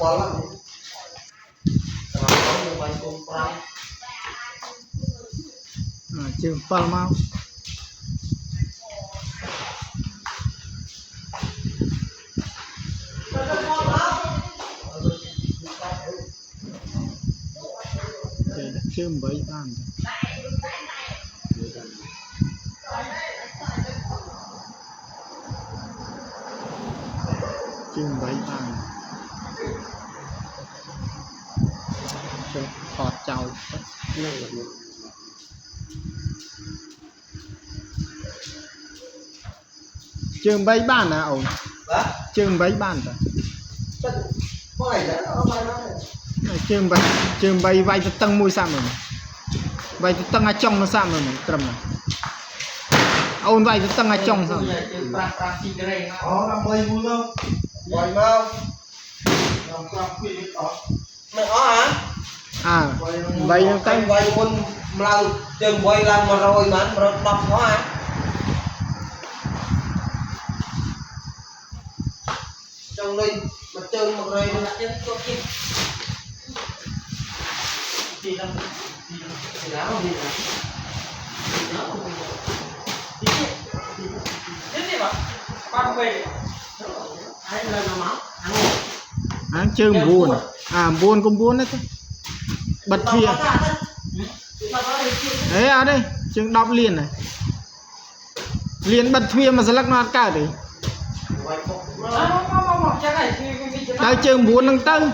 bò lắm chưa bò mau chưa mấy bàn chưa mấy bàn hot chào chưa mấy bàn à ông chưa mấy bàn rồi trường bay vay tăng môi sao rồi vay tăng ở trong nó sao rồi trầm này ông vay tăng ở trong sao à vay tăng vay quân làm trường vay làm mà rồi mà đọc nó à trong đây mà chơi một ngày nó chết có kia thì làm thì đá không đi cả chết đi mà ba về ai là nó máu ăn chơi buồn à buồn cũng buồn đấy bật thia đấy à đây trường đọc liền này liền bật thia mà sẽ lắc nó cả đấy tới trường buồn năng tân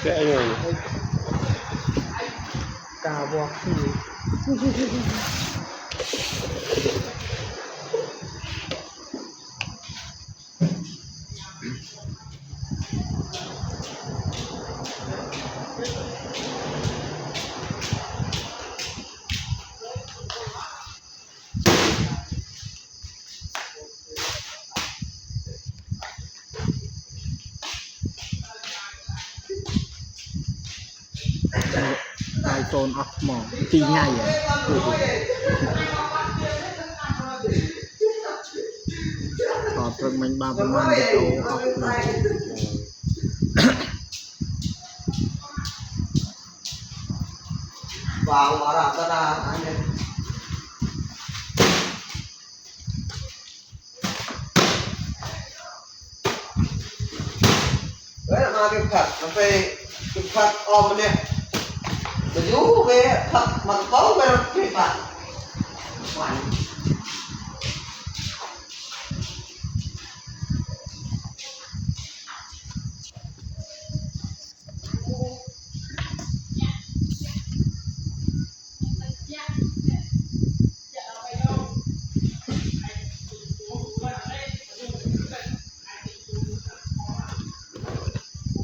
cái anh này cà vọt iPhone off mỏ tí ngày có phần mình ba phần man video off vào mà làm ta là anh em đấy là cái phật nó về cái phật om này để rú về phật mà có về cái phật hoàn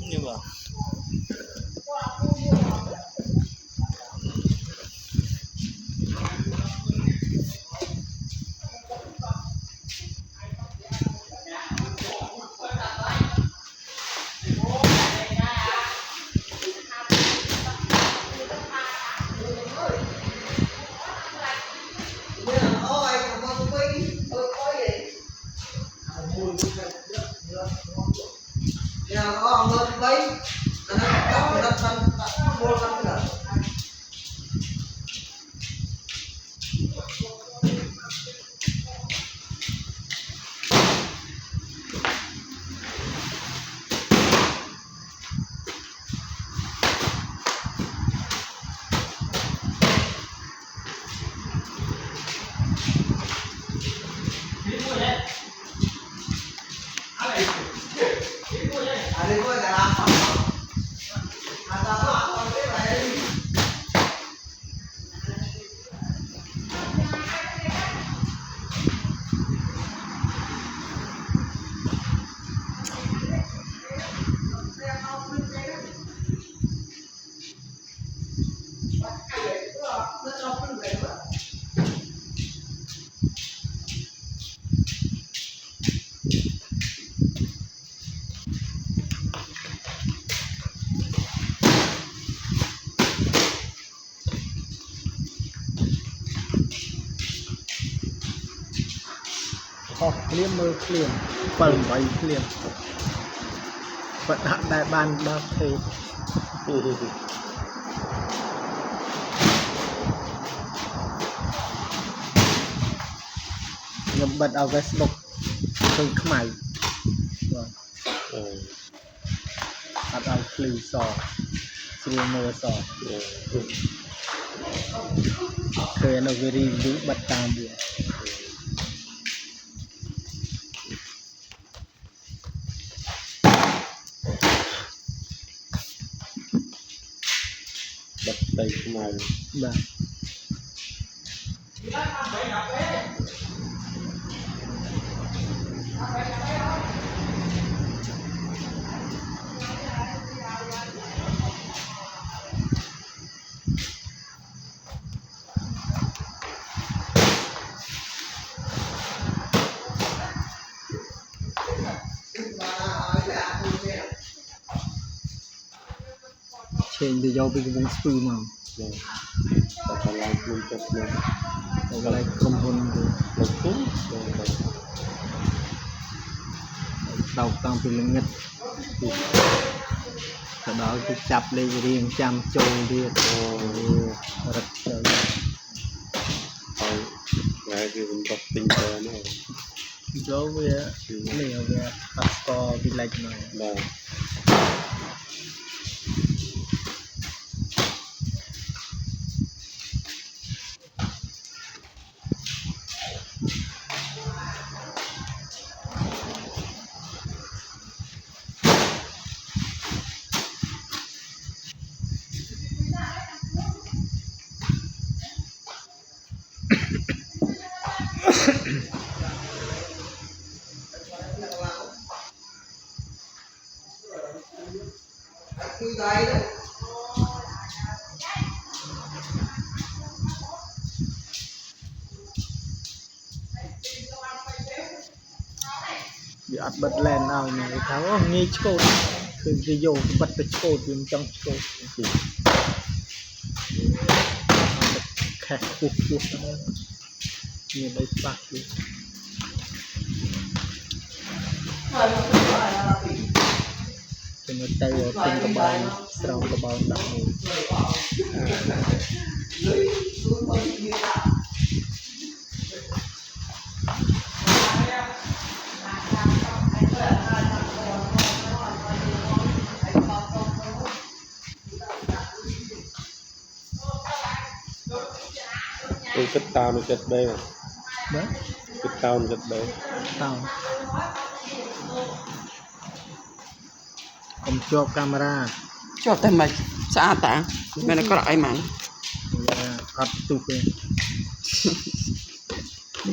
như vậy học liêm mơ liêm phần bảy liêm vẫn hạn đại ban đa thế nhầm bật ao Facebook không mày rồi hạt ao phì sò xìu mơ sòเคยnó về review bật tam bia bật tay của mày dạ trên thì do cái vùng spư màแต่กำลังมันจะลง cái này không hôn ลงปุ๊บลงไป đầu tăng từ lưng ngực sau đó cứ chập lên riêng chăm trôi đi rất trời เอาไงคือมันตกติงเตอร์เนี่ย gió về liều về hạt to bị lệch này ได้ Quy tay đấy. bị ắt bật lên nào này tháo nghi chốtคือจะโยบดไปโชดยังจังโชดแขกปุ๊บปุ๊บนี่ได้ปักอยู่เป็นเตยเป็นกระบอกสระกระบอกดักมือtôi kết tao nó chết bê mà đấy kết tao nó chết bê taoผมชอบcamera ชอบแต่ไม่สะอาดตาไม่ได้ก็ไอ้มัน อัดตุกเลย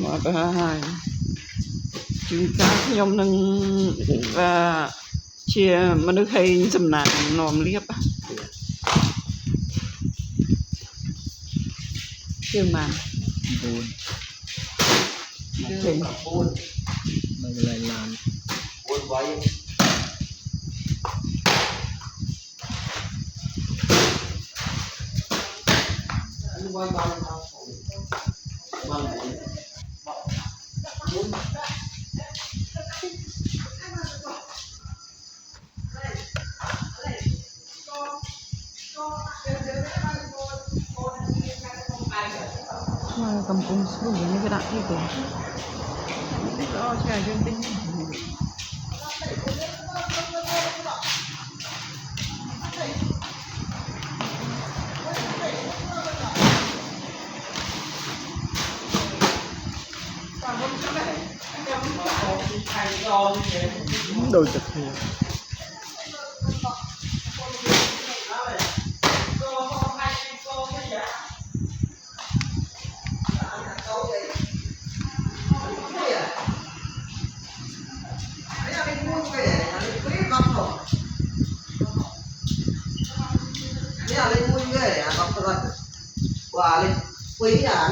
มาไปให้จึงการยมนึงว่าเชียร์มันนึกให้จำนานนอมเรียบเชื่อมา buồn เก่ง Buồn, mình lại làm buồn vậy. Anh quay bằng này. Buồn. kampung sebelum ini kena itu oh saya jenting đôi chật nhiều Lên vui ghê à, bọc thật. Quả lên quý à.